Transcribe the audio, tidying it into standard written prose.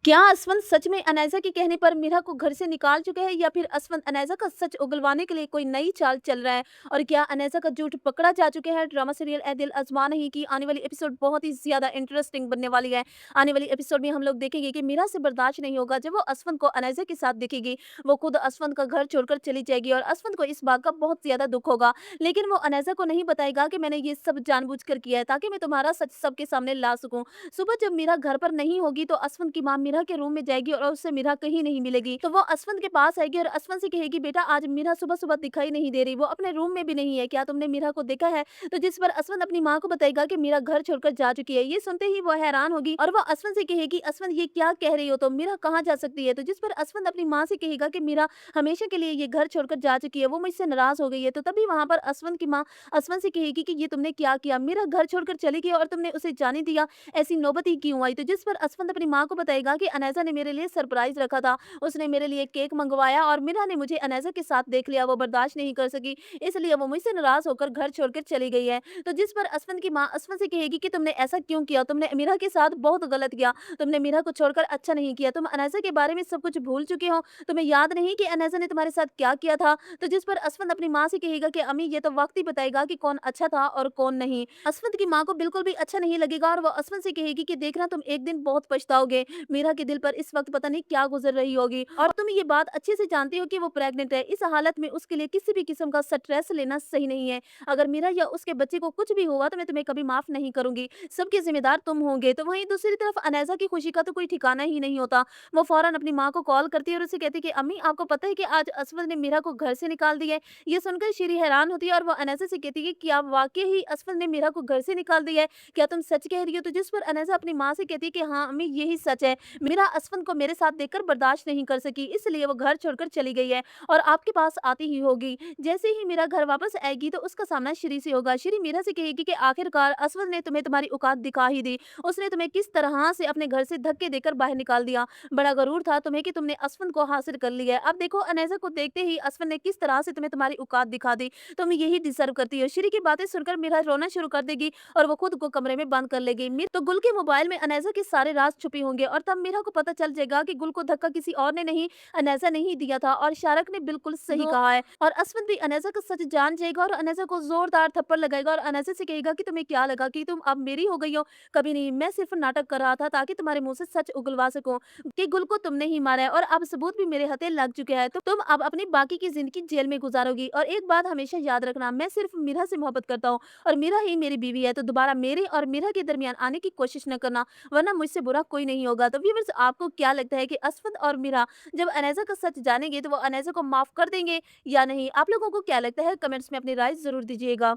क्या असवंत सच में अनायसा के कहने पर मीरा को घर से निकाल चुके हैं या फिर असवंत अनायसा का सच उगलवाने के लिए कोई नई चाल चल रहा है? और क्या अनायसा का झूठ पकड़ा जा चुके हैं? ड्रामा सीरियल ए दिल आजमा नहीं की आने वाली एपिसोड बहुत ही ज्यादा इंटरेस्टिंग बनने वाली है। आने वाली एपिसोड में हम लोग देखेंगे कि मीरा से बर्दाश्त नहीं होगा जब वो असवंत को अनायसा के साथ देखेगी। वो खुद असवंत का घर छोड़कर चली जाएगी और असवंत को इस बात का बहुत ज्यादा दुख होगा। लेकिन वो अनायसा को नहीं बताएगा कि मैंने ये सब जानबूझकर किया है ताकि मैं तुम्हारा सच सबके सामने ला सकूं। सुबह जब मीरा घर पर नहीं होगी तो असवंत की माँ मीरा के रूम में जाएगी और उससे मीरा कहीं नहीं मिलेगी। तो वो असवंत के पास आएगी और असवंत से कहेगी, बेटा आज मीरा सुबह-सुबह दिखाई नहीं दे रही, वो अपने रूम में भी नहीं है, क्या तुमने मीरा को देखा है? तो जिस पर असवंत अपनी माँ को बताएगा कि मीरा घर छोड़कर जा चुकी है। ये सुनते ही वो हैरान होगी और वो असवंत से कहेगी, असवंत ये क्या कह रही हो तुम? मीरा कहाँ जा सकती है? तो जिस पर असवंत अपनी माँ से कहेगा कि मीरा हमेशा के लिए ये घर छोड़कर जा चुकी है, वो मुझसे नाराज हो गई है। तो तभी वहां पर असवंत की माँ असवंत से कहेगी कि ये तुमने क्या किया? मीरा घर छोड़कर चली गई और तुमने उसे जाने दिया, ऐसी नौबत ही क्यों आई? तो जिस पर असफंद अपनी माँ को बताएगा कि अनैज़ा ने मेरे लिए सरप्राइज़ रखा था। उसने मेरे लिए केक मंगवाया और मीरा ने मुझे अनैज़ा के साथ देख लिया, वो बर्दाश्त नहीं कर सकी, इसलिए वो मुझसे नाराज़ होकर घर छोड़कर चली गई है। तो जिस पर असफंद की माँ असफंद से कहेगी कि तुमने ऐसा क्यों किया? तुमने मीरा के साथ बहुत गलत किया। तुमने मीरा को छोड़कर अच्छा नहीं किया। तुम अनैज़ा के बारे में सब कुछ भूल चुके हो। तुम्हें याद नहीं कि अनैज़ा ने तुम्हारे साथ क्या किया था? तो जिस पर असफंद अपनी माँ से कहेगा कि अम्मी ये तो वक़्त ही बताएगा कि कौन अच्छा था और कौन नहीं। असफंद की माँ को बिल्कुल भी अच्छा नहीं लगेगा और वो असफंद से कहेगी कि देखना तुम एक दिन बहुत पछताओगे। मीरा के दिल पर इस वक्त पता नहीं क्या गुजर रही होगी और तुम ये बात अच्छे से जानती हो कि वो प्रेग्नेंट है। इस हालत में उसके लिए किसी भी किस्म का स्ट्रेस लेना सही नहीं है। अगर मीरा या उसके बच्चे को कुछ भी हुआ तो मैं तुम्हें कभी माफ नहीं करूंगी। सबके जिम्मेदार तुम होंगे। तो वहीं दूसरी तरफ अनैजा की खुशी का तो कोई ठिकाना ही नहीं होता। वो फौरन अपनी माँ को कॉल करती है और उसे कहती है कि अम्मी आपको पता है कि आज असफल ने मीरा को घर से निकाल दिया है। ये सुनकर शीरी हैरान होती है और वो अनैजा से कहती है कि क्या वाकई ही असफल ने मीरा को घर से निकाल दिया है? क्या तुम सच कह रही हो? तो जिस पर अनैजा अपनी माँ से कहती है कि हाँ अम्मी यही सच है। मीरा असफंद को मेरे साथ देखकर बर्दाश्त नहीं कर सकी, इसलिए वो घर छोड़कर चली गई है और आपके पास आती ही होगी। जैसे ही मीरा घर वापस आएगी तो उसका सामना श्री से होगा। श्री मीरा से कहेगी कि आखिरकार असफंद ने तुम्हें तुम्हारी औकात दिखा ही दी। उसने तुम्हें किस तरह से अपने घर से धक्के देकर बाहर निकाल दिया। बड़ा गरूर था तुम्हें कि तुमने असफंद को हासिल कर लिया है। अब देखो अनैजा को देखते ही असफंद ने किस तरह से तुम्हें तुम्हारी औकात दिखा दी। तुम यही डिजर्व करती हो। श्री की बातें सुनकर मीरा रोना शुरू कर देगी और वो खुद को कमरे में बंद कर लेगी। तो गुल के मोबाइल में अनैजा के सारे राज छुपे होंगे और तब मीरा को पता चल जाएगा कि गुल को धक्का किसी और ने नहीं, अनैजा ने ही दिया था और शारक ने बिल्कुल सही कहा है। और असफंद भी अनैजा का सच जान जाएगा और अनैजा को जोरदार थप्पड़ लगाएगा और अनैजा से कहेगा कि तुम्हें क्या लगा कि तुम अब मेरी हो गई हो? कभी नहीं, मैं सिर्फ नाटक कर रहा था ताकि तुम्हारे मुंह से सच उगलवा सकूं कि गुल को तुमने ही मारा है और अब सबूत भी मेरे हथे लग चुके हैं। तो तुम अब अपनी बाकी की जिंदगी जेल में गुजारोगी और एक बात हमेशा याद रखना, मैं सिर्फ मीरा से मोहब्बत करता हूँ और मीरा ही मेरी बीवी है। तो दोबारा मेरे और मीरा के दरमियान आने की कोशिश न करना, वरना मुझसे बुरा कोई नहीं होगा। तो व्यूअर्स आपको क्या लगता है कि असफद और मीरा जब अनैजा का सच जानेंगे तो वो अनैजा को माफ कर देंगे या नहीं? आप लोगों को क्या लगता है? कमेंट्स में अपनी राय जरूर दीजिएगा।